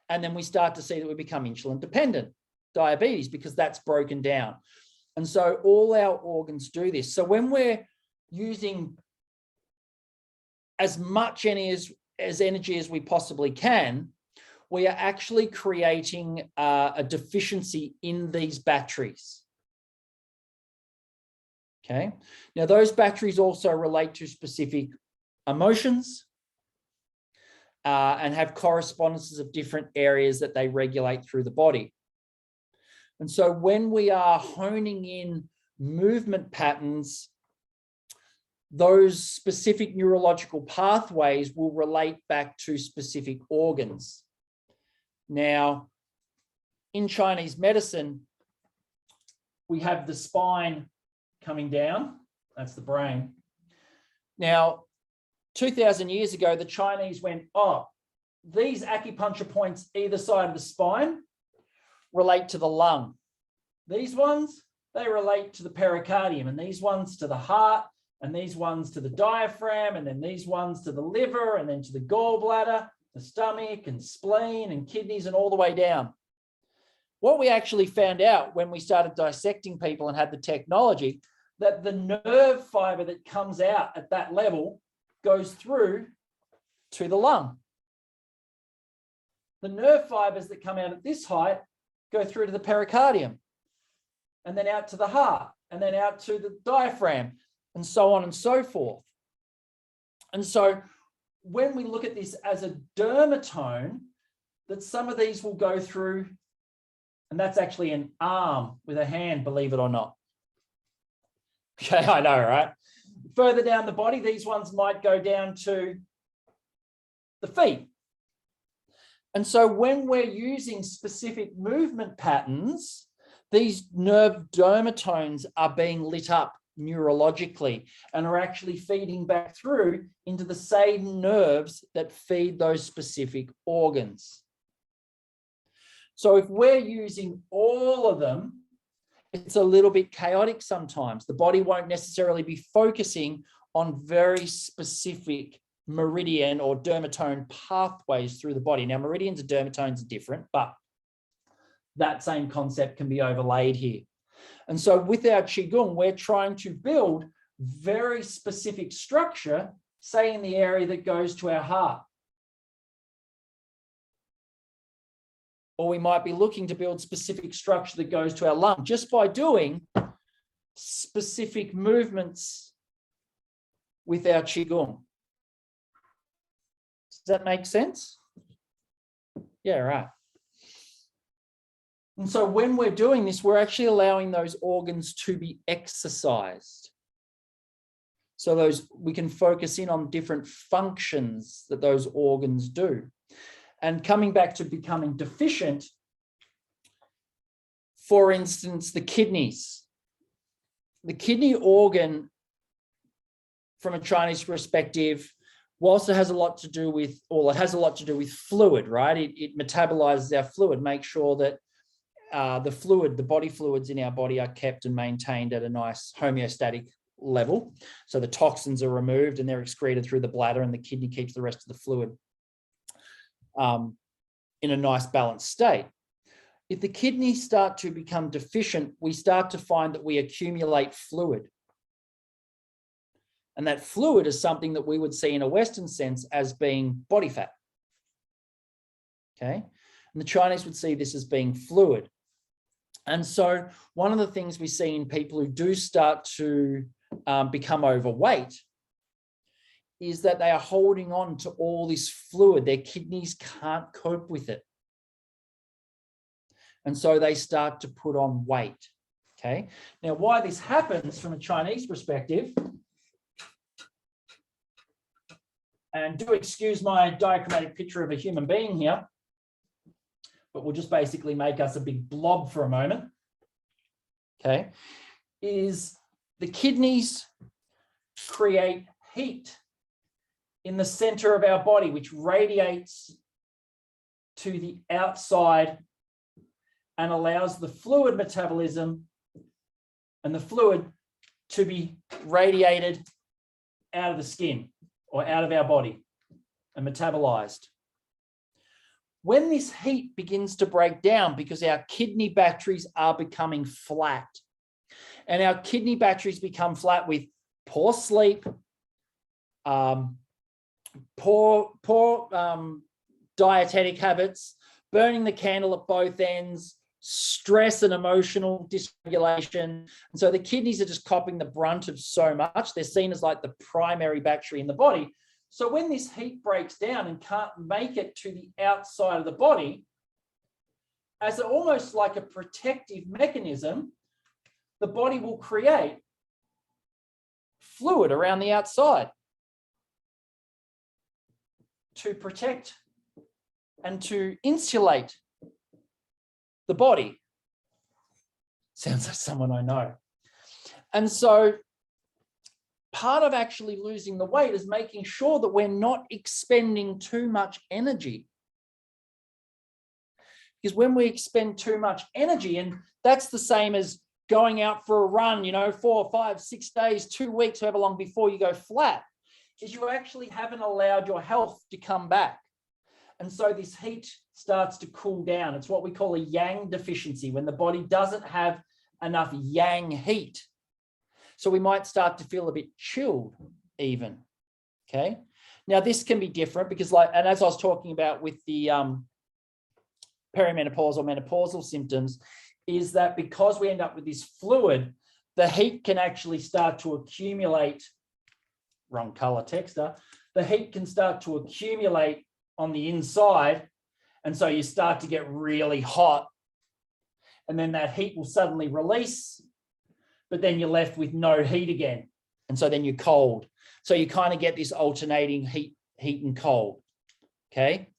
And then we start to see that we become insulin dependent, diabetes, because that's broken down. And so all our organs do this. So when we're using as much energy as we possibly can, we are actually creating a deficiency in these batteries. Okay. Now, those batteries also relate to specific emotions and have correspondences of different areas that they regulate through the body. And so when we are honing in movement patterns, those specific neurological pathways will relate back to specific organs. Now, in Chinese medicine, we have the spine coming down. That's the brain. Now, 2,000 years ago, the Chinese went, oh, these acupuncture points either side of the spine relate to the lung. These ones, they relate to the pericardium, and these ones to the heart, and these ones to the diaphragm, and then these ones to the liver, and then to the gallbladder, the stomach, and spleen, and kidneys, and all the way down. what we actually found out when we started dissecting people and had the technology, that the nerve fiber that comes out at that level goes through to the lung. The nerve fibers that come out at this height go through to the pericardium, and then out to the heart, and then out to the diaphragm, and so on and so forth. And so when we look at this as a dermatome, that some of these will go through, and that's actually an arm with a hand, believe it or not. Okay, I know, right? Further down the body, these ones might go down to the feet. And so when we're using specific movement patterns, these nerve dermatomes are being lit up neurologically and are actually feeding back through into the same nerves that feed those specific organs. So if we're using all of them, it's a little bit chaotic sometimes. The body won't necessarily be focusing on very specific meridian or dermatome pathways through the body. Now, meridians and dermatomes are different, but that same concept can be overlaid here. And so with our Qigong, we're trying to build very specific structure, say in the area that goes to our heart. Or we might be looking to build specific structure that goes to our lung just by doing specific movements with our Qigong. Does that make sense? Yeah, right. And so when we're doing this, we're actually allowing those organs to be exercised. So we can focus in on different functions that those organs do. And coming back to becoming deficient, for instance, the kidneys. The kidney organ, from a Chinese perspective, whilst it has a lot to do with, or it has a lot to do with fluid, right? It metabolizes our fluid, makes sure that the body fluids in our body are kept and maintained at a nice homeostatic level. So the toxins are removed and they're excreted through the bladder, and the kidney keeps the rest of the fluid in a nice balanced state. If the kidneys start to become deficient, we start to find that we accumulate fluid. And that fluid is something that we would see in a Western sense as being body fat. Okay. And the Chinese would see this as being fluid. And so one of the things we see in people who do start to become overweight is that they are holding on to all this fluid. Their kidneys can't cope with it. And so they start to put on weight. Okay. Now, why this happens from a Chinese perspective, and do excuse my diagrammatic picture of a human being here, but we'll just basically make us a big blob for a moment. Okay. Is the kidneys create heat in the center of our body, which radiates to the outside and allows the fluid metabolism and the fluid to be radiated out of the skin or out of our body and metabolized. When this heat begins to break down, because our kidney batteries are becoming flat, and our kidney batteries become flat with poor sleep, poor dietetic habits, burning the candle at both ends, stress and emotional dysregulation. And so the kidneys are just copping the brunt of so much. They're seen as like the primary battery in the body. So when this heat breaks down and can't make it to the outside of the body, as almost like a protective mechanism, the body will create fluid around the outside to protect and to insulate the body. Sounds like someone I know. And so part of actually losing the weight is making sure that we're not expending too much energy. Because when we expend too much energy, and that's the same as going out for a run, 4, 5, 6 days, 2 weeks, however long before you go flat, is you actually haven't allowed your health to come back. And so this heat starts to cool down. It's what we call a yang deficiency, when the body doesn't have enough yang heat. So we might start to feel a bit chilled even, okay? Now this can be different because and as I was talking about with the perimenopausal, menopausal symptoms, is that because we end up with this fluid, the heat can actually start to accumulate, wrong color texter, the heat can start to accumulate on the inside. And so you start to get really hot. And then that heat will suddenly release, but then you're left with no heat again. And so then you're cold. So you kind of get this alternating heat and cold, okay?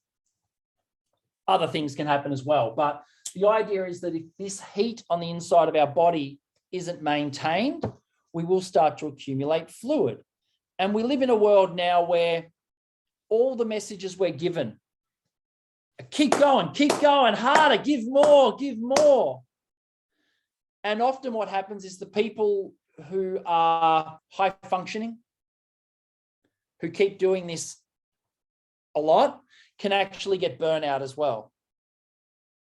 Other things can happen as well. But the idea is that if this heat on the inside of our body isn't maintained, we will start to accumulate fluid. And we live in a world now where all the messages we're given, keep going, harder, give more, give more. And often what happens is the people who are high functioning, who keep doing this a lot, can actually get burnout as well,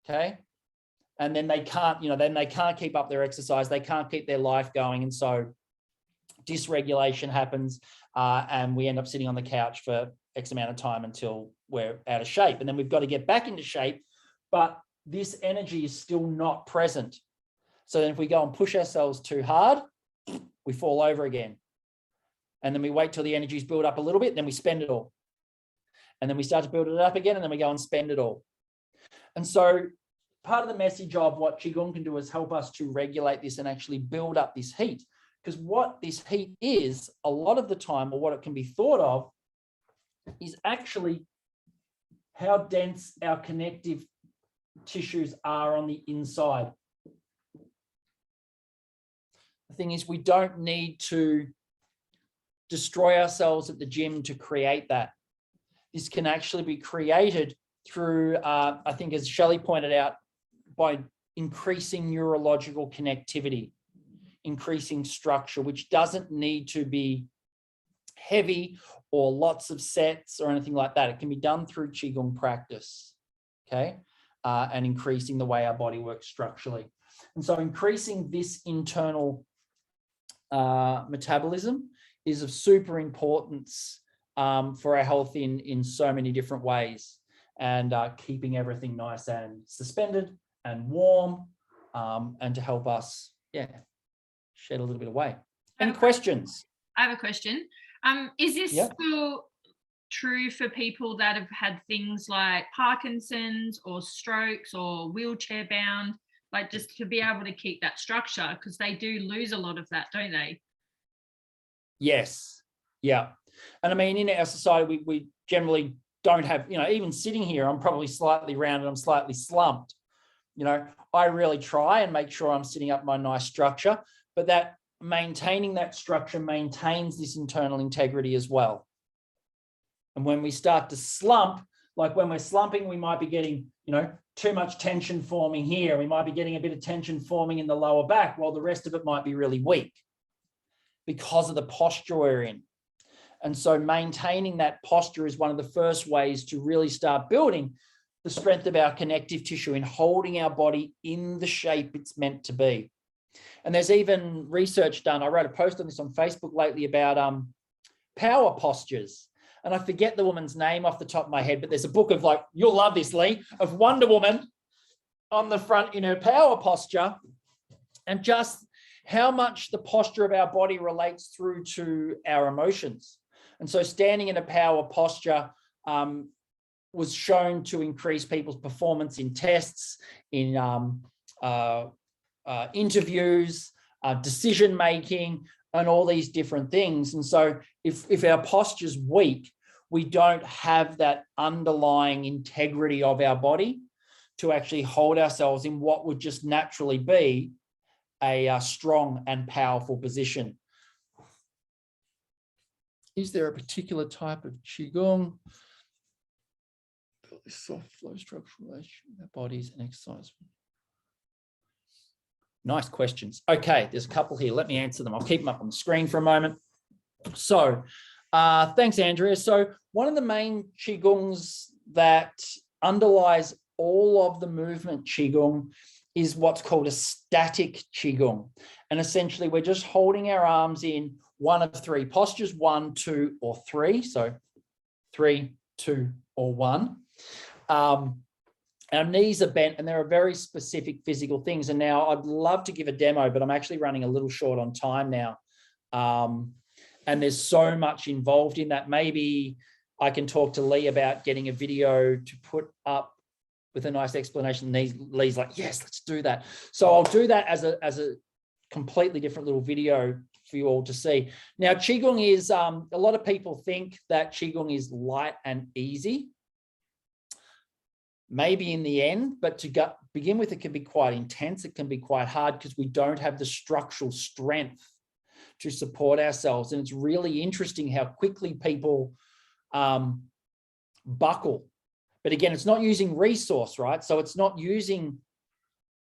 okay? And then they can't, they can't keep up their exercise, they can't keep their life going. And so dysregulation happens and we end up sitting on the couch for X amount of time until we're out of shape. And then we've got to get back into shape, but this energy is still not present. So then if we go and push ourselves too hard, we fall over again. And then we wait till the energy's built up a little bit, then we spend it all. And then we start to build it up again, and then we go and spend it all. And so part of the message of what Qigong can do is help us to regulate this and actually build up this heat. Because what this heat is, a lot of the time, or what it can be thought of, is actually how dense our connective tissues are on the inside. The thing is, we don't need to destroy ourselves at the gym to create that. This can actually be created through, I think, as Shelley pointed out, by increasing neurological connectivity, increasing structure, which doesn't need to be heavy or lots of sets or anything like that. It can be done through Qigong practice, okay? And increasing the way our body works structurally. And so increasing this internal metabolism is of super importance for our health in so many different ways, and keeping everything nice and suspended and warm, and to help us, shed a little bit of weight. Any questions? I have a question. Is this still true for people that have had things like Parkinson's or strokes or wheelchair bound, like just to be able to keep that structure? Because they do lose a lot of that, don't they? Yes. Yeah. And I mean, in our society, we generally don't have, even sitting here, I'm probably slightly rounded, I'm slightly slumped. I really try and make sure I'm sitting up my nice structure, but that maintaining that structure maintains this internal integrity as well. And when we start to slump, like when we're slumping, we might be getting, too much tension forming here. We might be getting a bit of tension forming in the lower back, while the rest of it might be really weak because of the posture we're in. And so maintaining that posture is one of the first ways to really start building the strength of our connective tissue in holding our body in the shape it's meant to be. And there's even research done. I wrote a post on this on Facebook lately about power postures. And I forget the woman's name off the top of my head, but there's a book of, like, you'll love this, Lee, of Wonder Woman on the front in her power posture, and just how much the posture of our body relates through to our emotions. And so standing in a power posture was shown to increase people's performance in tests, in interviews, decision-making, and all these different things. And so if our posture's weak, we don't have that underlying integrity of our body to actually hold ourselves in what would just naturally be a strong and powerful position. Is there a particular type of Qigong? Soft flow structural relationship with our bodies and exercise. Nice questions. Okay, there's a couple here. Let me answer them. I'll keep them up on the screen for a moment. So thanks, Andrea. So one of the main Qigongs that underlies all of the movement Qigong is what's called a static Qigong. And essentially we're just holding our arms in one of three postures, 1, 2, or 3. So 3, 2, or 1. Our knees are bent, and there are very specific physical things. And now I'd love to give a demo, but I'm actually running a little short on time now. And there's so much involved in that. Maybe I can talk to Lee about getting a video to put up with a nice explanation. Lee's like, yes, let's do that. So I'll do that as a completely different little video for you all to see. Now, Qigong is, a lot of people think that Qigong is light and easy. Maybe in the end, but to begin with, it can be quite intense. It can be quite hard because we don't have the structural strength to support ourselves. And it's really interesting how quickly people buckle. But again, it's not using resource, right? So it's not using,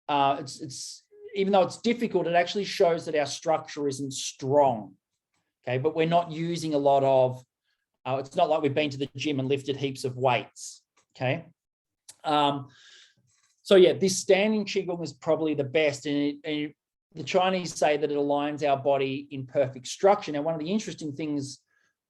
it's even though it's difficult, it actually shows that our structure isn't strong. Okay, but we're not using a lot of, it's not like we've been to the gym and lifted heaps of weights. Okay. So yeah, this standing Qigong is probably the best. And the Chinese say that it aligns our body in perfect structure. Now, one of the interesting things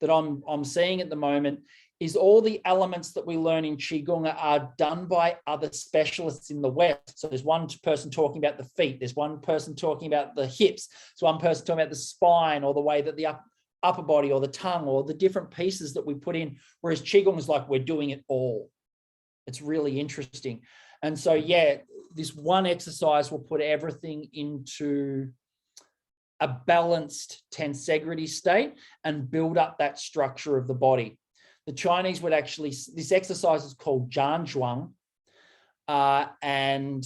that I'm seeing at the moment is all the elements that we learn in Qigong are done by other specialists in the West. So there's one person talking about the feet. There's one person talking about the hips. There's one person talking about the spine, or the way that the upper body, or the tongue, or the different pieces that we put in. Whereas Qigong is like, we're doing it all. It's really interesting. And so, yeah, this one exercise will put everything into a balanced tensegrity state and build up that structure of the body. The Chinese would actually, this exercise is called Zhanzhuang, and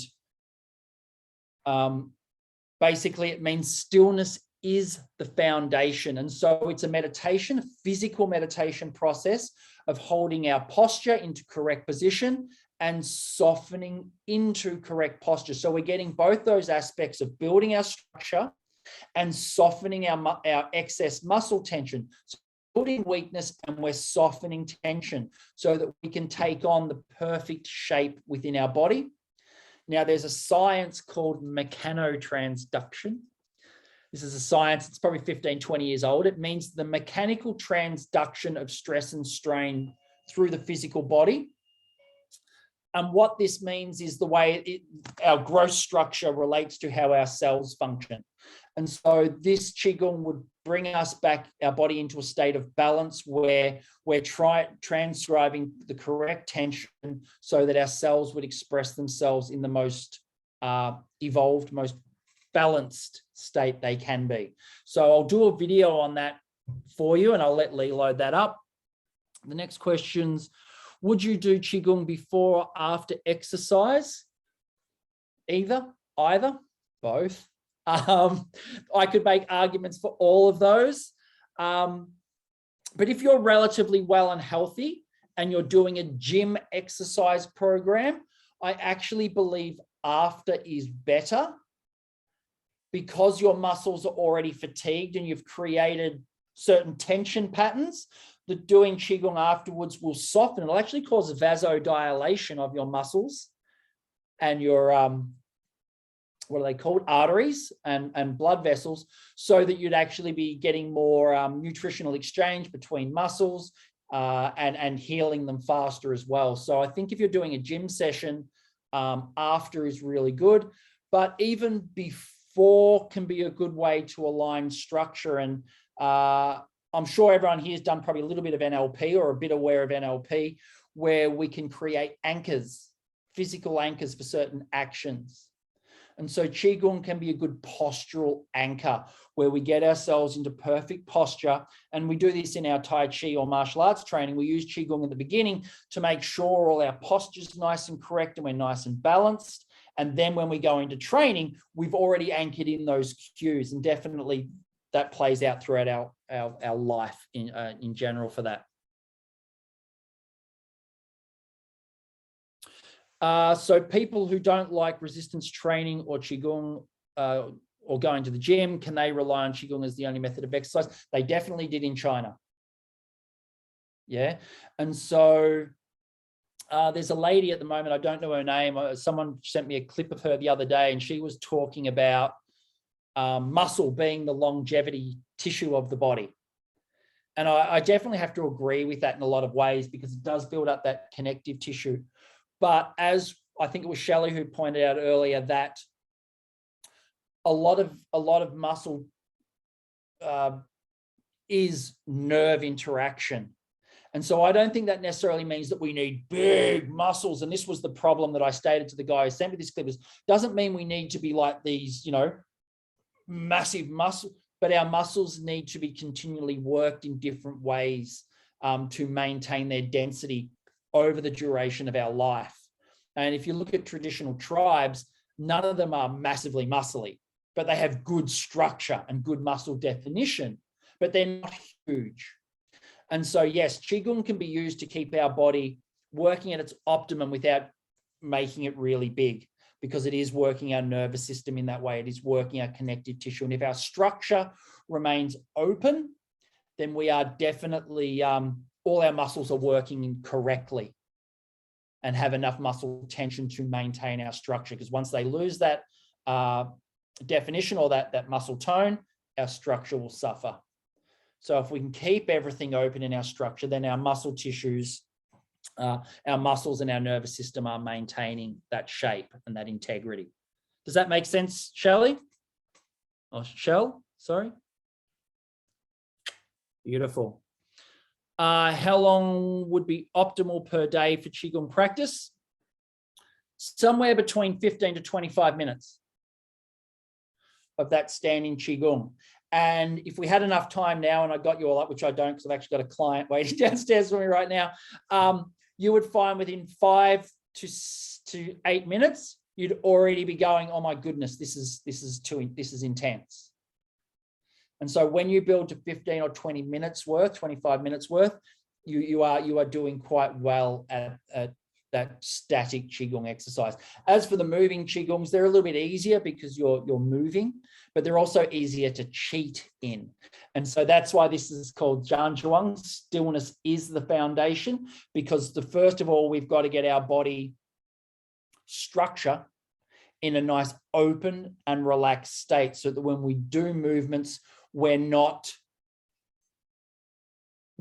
basically it means stillness is the foundation. And so it's a meditation, a physical meditation process of holding our posture into correct position and softening into correct posture. So we're getting both those aspects of building our structure and softening our excess muscle tension. So building weakness, and we're softening tension so that we can take on the perfect shape within our body. Now, there's a science called mechanotransduction. This is a science, it's probably 15, 20 years old. It means the mechanical transduction of stress and strain through the physical body. And what this means is the way our growth structure relates to how our cells function. And so this Qigong would bring us back, our body, into a state of balance where we're transcribing the correct tension so that our cells would express themselves in the most evolved, most balanced state they can be. So I'll do a video on that for you, and I'll let Lee load that up. The next questions: would you do Qigong before or after exercise? Either, both. I could make arguments for all of those. But if you're relatively well and healthy and you're doing a gym exercise program, I actually believe after is better, because your muscles are already fatigued and you've created certain tension patterns. That doing Qigong afterwards will soften. It'll actually cause vasodilation of your muscles and your, what are they called? Arteries and blood vessels, so that you'd actually be getting more nutritional exchange between muscles and healing them faster as well. So I think if you're doing a gym session, after is really good, but even before can be a good way to align structure. And I'm sure everyone here has done probably a little bit of NLP or a bit aware of NLP, where we can create anchors, physical anchors for certain actions. And so Qigong can be a good postural anchor where we get ourselves into perfect posture. And we do this in our Tai Chi or martial arts training. We use Qigong at the beginning to make sure all our posture's nice and correct and we're nice and balanced. And then when we go into training, we've already anchored in those cues, and definitely that plays out throughout our life in general for that. So people who don't like resistance training or Qigong or going to the gym, can they rely on Qigong as the only method of exercise? They definitely did in China. Yeah. And so there's a lady at the moment, I don't know her name. Someone sent me a clip of her the other day, and she was talking about muscle being the longevity tissue of the body. And I definitely have to agree with that in a lot of ways, because it does build up that connective tissue. But as I think it was Shelley who pointed out earlier, that a lot of muscle is nerve interaction. And so I don't think that necessarily means that we need big muscles. And this was the problem that I stated to the guy who sent me this clip, is doesn't mean we need to be like these, massive muscle, but our muscles need to be continually worked in different ways to maintain their density over the duration of our life. And if you look at traditional tribes, none of them are massively muscly, but they have good structure and good muscle definition, but they're not huge. And so, yes, Qigong can be used to keep our body working at its optimum without making it really big, because it is working our nervous system in that way. It is working our connective tissue. And if our structure remains open, then we are definitely, all our muscles are working correctly and have enough muscle tension to maintain our structure. Because once they lose that definition or that muscle tone, our structure will suffer. So if we can keep everything open in our structure, then our muscle tissues, our muscles and our nervous system are maintaining that shape and that integrity. Does that make sense, Shelley? Oh, Shell, sorry. Beautiful. How long would be optimal per day for Qigong practice? Somewhere between 15 to 25 minutes of that standing Qigong. And if we had enough time now, and I got you all up, which I don't, because I've actually got a client waiting downstairs for me right now, you would find within 5 to 8 minutes, you'd already be going, oh my goodness, this is intense. And so when you build to 15 or 20 minutes worth, 25 minutes worth, you are doing quite well at that static Qigong exercise. As for the moving Qigongs, they're a little bit easier because you're moving, but they're also easier to cheat in. And so that's why this is called Zhang. Stillness is the foundation, because first of all, we've got to get our body structure in a nice open and relaxed state, so that when we do movements, we're not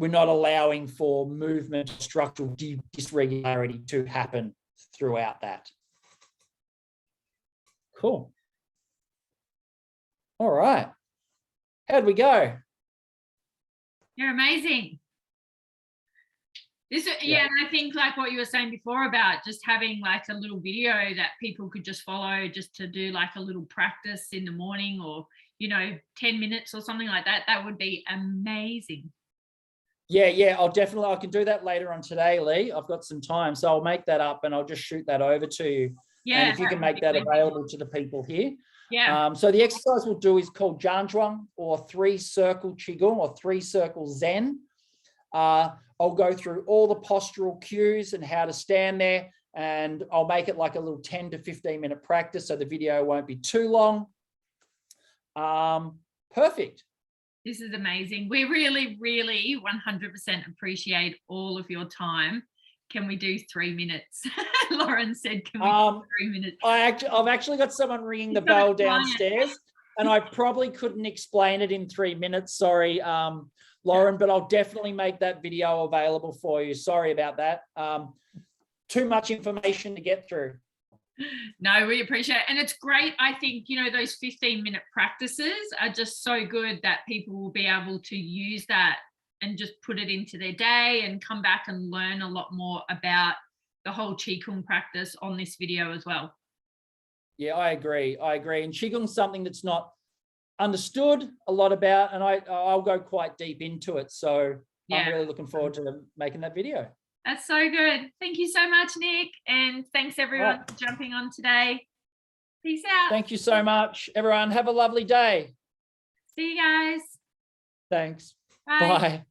allowing for movement, structural dysregularity to happen throughout that. Cool. All right. How'd we go? You're amazing. Yeah, and I think like what you were saying before about just having like a little video that people could just follow, just to do like a little practice in the morning, or 10 minutes or something like that, that would be amazing. Yeah, I can do that later on today, Lee. I've got some time, so I'll make that up and I'll just shoot that over to you. Yeah, and if you can make that available to the people here. Yeah. So the exercise we'll do is called Zhang, or 3-circle Qigong, or 3-circle Zen. I'll go through all the postural cues and how to stand there, and I'll make it like a little 10 to 15 minute practice, so the video won't be too long. Perfect. This is amazing. We really, really 100% appreciate all of your time. Can we do 3 minutes? Lauren said, can we do 3 minutes? I've actually got someone ringing the bell downstairs, and I probably couldn't explain it in 3 minutes. Sorry, Lauren, but I'll definitely make that video available for you. Sorry about that. Too much information to get through. No, we appreciate it. And it's great. I think, those 15-minute practices are just so good that people will be able to use that and just put it into their day and come back and learn a lot more about the whole Qigong practice on this video as well. Yeah, I agree. And Qigong's something that's not understood a lot about, and I'll go quite deep into it. So yeah. I'm really looking forward to making that video. That's so good. Thank you so much, Nick. And thanks everyone for jumping on today. Peace out. Thank you so much, everyone. Have a lovely day. See you guys. Thanks. Bye. Bye.